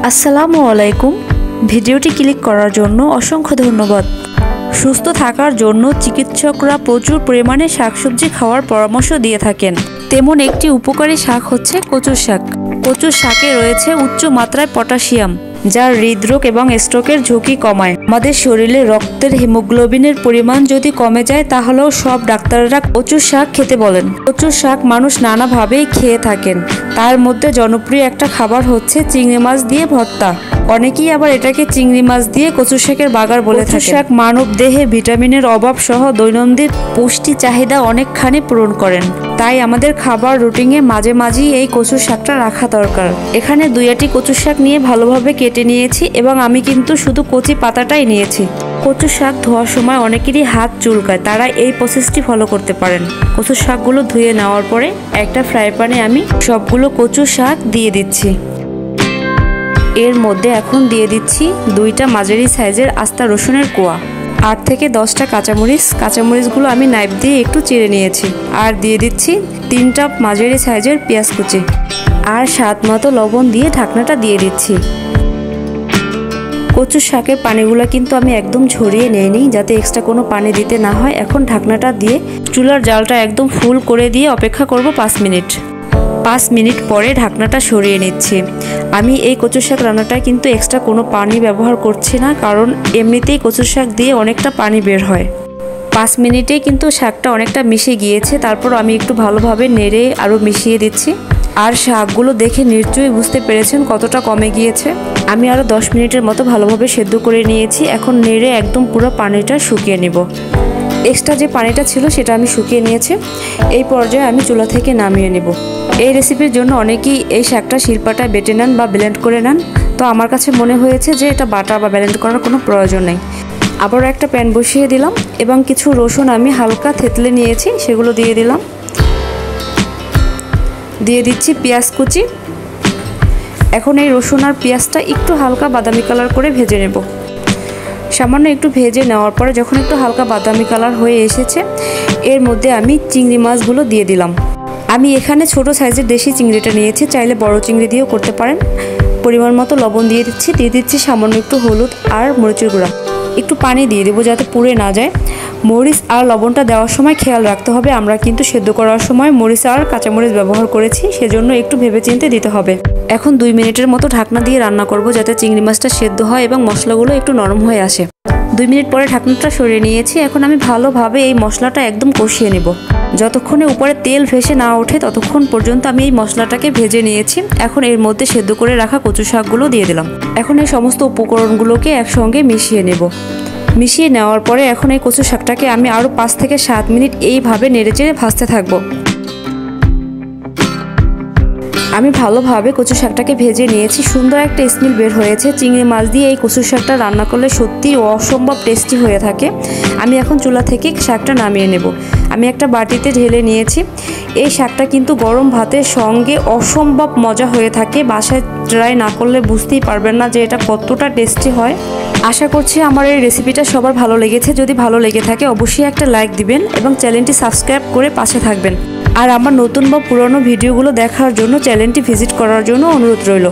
আসসালামু আলাইকুম। ভিডিওটি ক্লিক করার জন্য অসংখ্য ধন্যবাদ। সুস্থ থাকার জন্য চিকিৎসকরা প্রচুর পরিমাণে শাকসবজি খাওয়ার পরামর্শ দিয়ে থাকেন। তেমন একটি উপকারী শাক হচ্ছে কচুর শাক। কচুর শাকে রয়েছে উচ্চ মাত্রায় পটাশিয়াম, যা হৃদরোগ এবং স্ট্রোকের ঝুঁকি কমায়। আমাদের শরীরে রক্তের হিমোগ্লোবিনের পরিমাণ যদি কমে যায় তাহলেও সব ডাক্তাররা কচুর শাক খেতে বলেন। কচুর শাক মানুষ নানাভাবেই খেয়ে থাকেন। তার মধ্যে জনপ্রিয় একটা খাবার হচ্ছে চিংড়ি মাছ দিয়ে ভর্তা। অনেকেই আবার এটাকে চিংড়ি মাছ দিয়ে কচুর শাকের বাগার বলে থাকে। কচুর শাক মানব দেহে ভিটামিনের অভাব সহ দৈনন্দিন পুষ্টি চাহিদা অনেকখানি পূরণ করেন। তাই আমাদের খাবার রুটিনে মাঝে মাঝেই এই কচুর শাকটা রাখা দরকার। এখানে 2টি কচুর শাক নিয়ে ভালোভাবে কেটে নিয়েছি এবং আমি কিন্তু শুধু কচি পাতাটাই নিয়েছি। কচুর শাক ধোয়ার সময় অনেকেরই হাত চুলকায়, তারা এই প্রসেসটি ফলো করতে পারেন। কচুর শাকগুলো ধুয়ে নেওয়ার পরে একটা ফ্রাই প্যানে আমি সবগুলো কচুর শাক দিয়ে দিচ্ছি। এর মধ্যে এখন দিয়ে দিচ্ছি 2টা মাঝারি সাইজের আস্তা রসুনের কোয়া, 8 থেকে 10টা কাঁচামরিচ। কাঁচামরিচগুলো আমি নাইফ দিয়ে একটু চিড়ে নিয়েছি। আর দিয়ে দিচ্ছি 3টা মাঝারি সাইজের পেঁয়াজ কুচি, আর স্বাদ মতো লবণ দিয়ে ঢাকনাটা দিয়ে দিচ্ছি। কচুর শাকের পানিগুলো কিন্তু আমি একদম ঝরিয়ে নিইনি, যাতে এক্সট্রা কোনো পানি দিতে না হয়। এখন ঢাকনাটা দিয়ে চুলার জালটা একদম ফুল করে দিয়ে অপেক্ষা করব 5 মিনিট। 5 মিনিট পরে ঢাকনাটা সরিয়ে নিচ্ছি। আমি এই কচুর শাক রান্নাটায় কিন্তু এক্সট্রা কোনো পানি ব্যবহার করছি না, কারণ এমনিতেই কচুর শাক দিয়ে অনেকটা পানি বের হয়। 5 মিনিটেই কিন্তু শাকটা অনেকটা মিশে গিয়েছে। তারপর আমি একটু ভালোভাবে নেড়ে আরও মিশিয়ে দিচ্ছি। আর শাকগুলো দেখে নিশ্চয়ই বুঝতে পেরেছেন কতটা কমে গিয়েছে। আমি আরও 10 মিনিটের মতো ভালোভাবে সেদ্ধ করে নিয়েছি। এখন নেড়ে একদম পুরো পানিটা শুকিয়ে নেব। এক্সট্রা যে পানিটা ছিল সেটা আমি শুকিয়ে নিয়েছি। এই পর্যায়ে আমি চুলা থেকে নামিয়ে নেব। এই রেসিপির জন্য অনেকেই এই শাকটা শিলপাটায় বেটে নেন বা ব্লেন্ড করে নেন, তো আমার কাছে মনে হয়েছে যে এটা বাটা বা ব্লেন্ড করার কোনো প্রয়োজন নেই। আবারও একটা প্যান বসিয়ে দিলাম এবং কিছু রসুন আমি হালকা থেতলে নিয়েছি, সেগুলো দিয়ে দিলাম। দিয়ে দিচ্ছি পেঁয়াজ কুচি। এখন এই রসুন আর পেঁয়াজটা একটু হালকা বাদামি কালার করে ভেজে নেব। সামান্য একটু ভেজে নেওয়ার পরে যখন একটু হালকা বাদামি কালার হয়ে এসেছে, এর মধ্যে আমি চিংড়ি মাছগুলো দিয়ে দিলাম। আমি এখানে ছোট সাইজের দেশি চিংড়িটা নিয়েছি, চাইলে বড় চিংড়ি দিয়েও করতে পারেন। পরিমাণ মতো লবণ দিয়ে দিচ্ছি সামান্য একটু হলুদ আর মরিচের গুঁড়া। একটু পানি দিয়ে দেবো যাতে পুড়ে না যায়। মরিচ আর লবণটা দেওয়ার সময় খেয়াল রাখতে হবে, আমরা কিন্তু সেদ্ধ করার সময় মরিচ আর কাঁচামরিচ ব্যবহার করেছি, সেজন্য একটু ভেবেচিন্তে দিতে হবে। এখন 2 মিনিটের মতো ঢাকনা দিয়ে রান্না করব, যাতে চিংড়ি মাছটা সেদ্ধ হয় এবং মশলাগুলো একটু নরম হয়ে আসে। 2 মিনিট পরে ঢাকনাটা সরিয়ে নিয়েছি। এখন আমি ভালোভাবে এই মশলাটা একদম কষিয়ে নেব। যতক্ষণে উপরে তেল ভেসে না ওঠে ততক্ষণ পর্যন্ত আমি এই মশলাটাকে ভেজে নিয়েছি। এখন এর মধ্যে সেদ্ধ করে রাখা কচু শাকগুলো দিয়ে দিলাম। এখন এই সমস্ত উপকরণগুলোকে একসঙ্গে মিশিয়ে নেব। মিশিয়ে নেওয়ার পরে এখন এই কচু শাকটাকে আমি আরও 5 থেকে 7 মিনিট এইভাবে নেড়েচেড়ে ভাজতে থাকবো। আমি ভালোভাবে কচু শাকটাকে ভেজে নিয়েছি। সুন্দর একটা স্মেল বের হয়েছে। চিংড়ি মাছ দিয়ে এই কচু শাকটা রান্না করলে সত্যিই অসম্ভব টেস্টি হয়ে থাকে। আমি এখন চুলা থেকে শাকটা নামিয়ে নেব। আমি একটা বাটিতে ঢেলে নিয়েছি। এই শাকটা কিন্তু গরম ভাতের সঙ্গে অসম্ভব মজা হয়ে থাকে। বাসায় ট্রাই না করলে বুঝতেই পারবেন না যে এটা কতটা টেস্টি হয়। আশা করছি আমার এই রেসিপিটা সবার ভালো লেগেছে। যদি ভালো লেগে থাকে অবশ্যই একটা লাইক দিবেন এবং চ্যানেলটি সাবস্ক্রাইব করে পাশে থাকবেন। আর আমার নতুন বা পুরনো ভিডিওগুলো দেখার জন্য চ্যানেলটি ভিজিট করার জন্য অনুরোধ রইল।